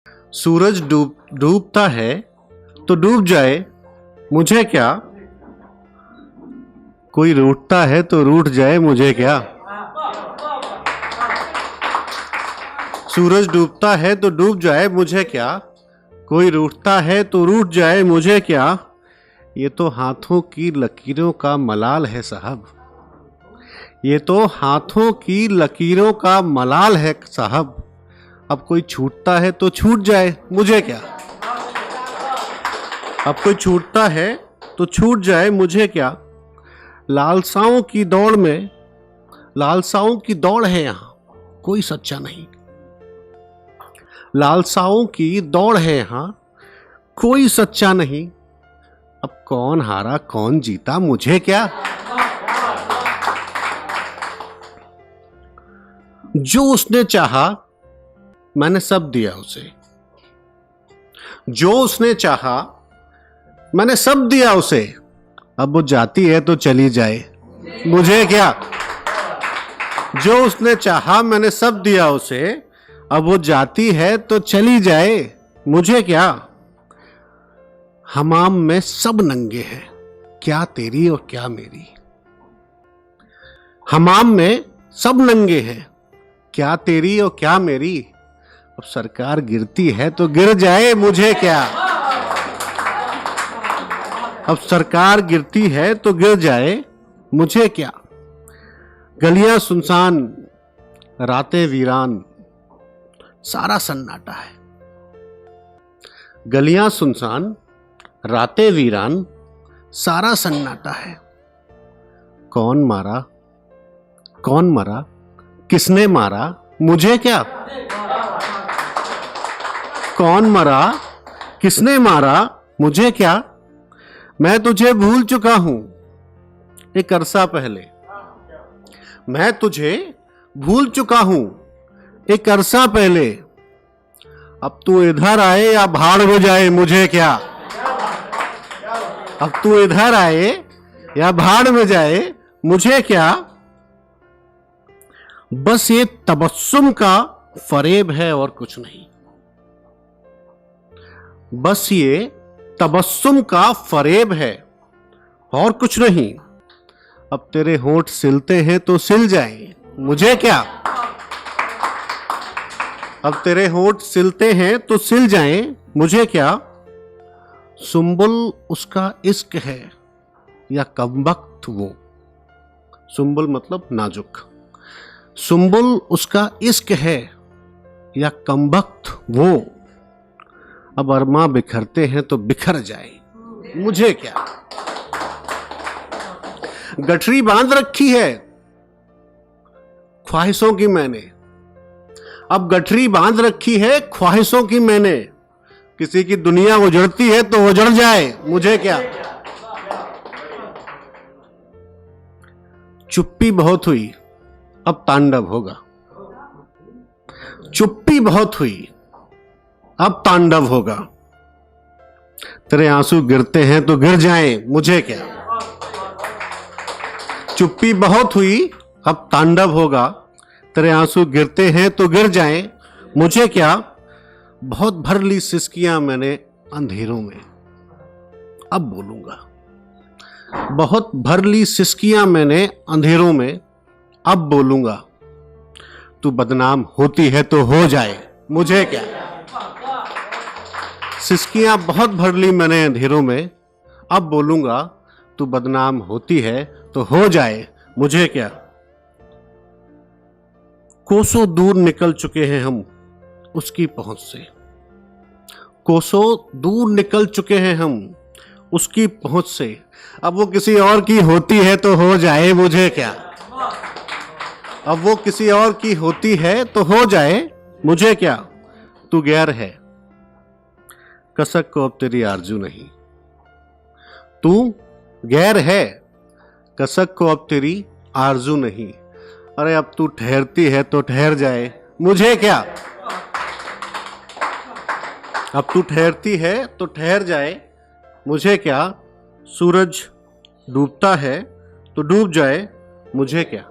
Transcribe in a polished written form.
सूरज डूबता है तो डूब जाए, मुझे क्या। कोई रूठता है तो रूठ जाए, मुझे क्या। सूरज डूबता है तो डूब जाए, मुझे क्या। कोई रूठता है तो रूठ जाए, मुझे क्या। ये तो हाथों की लकीरों का मलाल है साहब। ये तो हाथों की लकीरों का मलाल है साहब। अब कोई छूटता है तो छूट जाए, मुझे क्या। अब कोई छूटता है तो छूट जाए, मुझे क्या। लालसाओं की दौड़ में, लालसाओं की दौड़ है यहाँ, कोई सच्चा नहीं। लालसाओं की दौड़ है यहाँ, कोई सच्चा नहीं। अब कौन हारा कौन जीता, मुझे क्या। जो उसने चाहा मैंने सब दिया उसे। जो उसने चाहा मैंने सब दिया उसे। अब वो जाती है तो चली जाए, मुझे क्या। जो उसने चाहा मैंने सब दिया उसे। अब वो जाती है तो चली जाए, मुझे क्या। हमाम में सब नंगे हैं, क्या तेरी और क्या मेरी। हमाम में सब नंगे हैं, क्या तेरी और क्या मेरी। अब सरकार गिरती है तो गिर जाए, मुझे क्या। अब सरकार गिरती है तो गिर जाए, मुझे क्या। गलियां सुनसान, रातें वीरान, सारा सन्नाटा है। गलियां सुनसान, रातें वीरान, सारा सन्नाटा है। कौन मारा कौन मरा, किसने मारा, मुझे क्या। कौन मरा किसने मारा, मुझे क्या। मैं तुझे भूल चुका हूं एक अरसा पहले। मैं तुझे भूल चुका हूं एक अरसा पहले। अब तू इधर आए या भाड़ हो जाए, मुझे क्या। अब तू इधर आए या भाड़ में जाए, मुझे क्या। बस ये तबस्सुम का फरेब है और कुछ नहीं। बस ये तबस्सुम का फरेब है और कुछ नहीं। अब तेरे होंठ सिलते हैं तो सिल जाएं, मुझे क्या। अब तेरे होंठ सिलते हैं तो सिल जाएं, मुझे क्या। सुंबुल उसका इश्क है या कमबख्त वो। सुंबुल मतलब नाजुक। सुंबुल उसका इश्क है या कमबख्त वो। अब अरमा बिखरते हैं तो बिखर जाए, मुझे क्या। गठरी बांध रखी है ख्वाहिशों की मैंने। अब गठरी बांध रखी है ख्वाहिशों की मैंने। किसी की दुनिया उजड़ती है तो उजड़ जाए, मुझे क्या। चुप्पी बहुत हुई अब तांडव होगा। चुप्पी बहुत हुई अब तांडव होगा। तेरे आंसू गिरते हैं तो गिर जाएं, मुझे क्या। चुप्पी बहुत हुई अब तांडव होगा। तेरे आंसू गिरते हैं तो गिर जाएं, मुझे क्या। बहुत भर ली सिसकियां मैंने अंधेरों में, अब बोलूंगा। बहुत भर ली सिसकियां मैंने अंधेरों में, अब बोलूंगा। तू बदनाम होती है तो हो जाए, मुझे क्या। सिसकियां बहुत भर ली मैंने अंधेरों में, अब बोलूंगा। तू बदनाम होती है तो हो जाए, मुझे क्या। कोसों दूर निकल चुके हैं हम उसकी पहुंच से। कोसों दूर निकल चुके हैं हम उसकी पहुंच से। अब वो किसी और की होती है तो हो जाए, मुझे क्या। अब वो किसी और की होती है तो हो जाए, मुझे क्या। तू गैर है कसक को अब तेरी आरजू नहीं। तू गैर है कसक को अब तेरी आरजू नहीं। अरे अब तू ठहरती है तो ठहर जाए, मुझे क्या। अब तू ठहरती है तो ठहर जाए, मुझे क्या। सूरज डूबता है तो डूब जाए, मुझे क्या।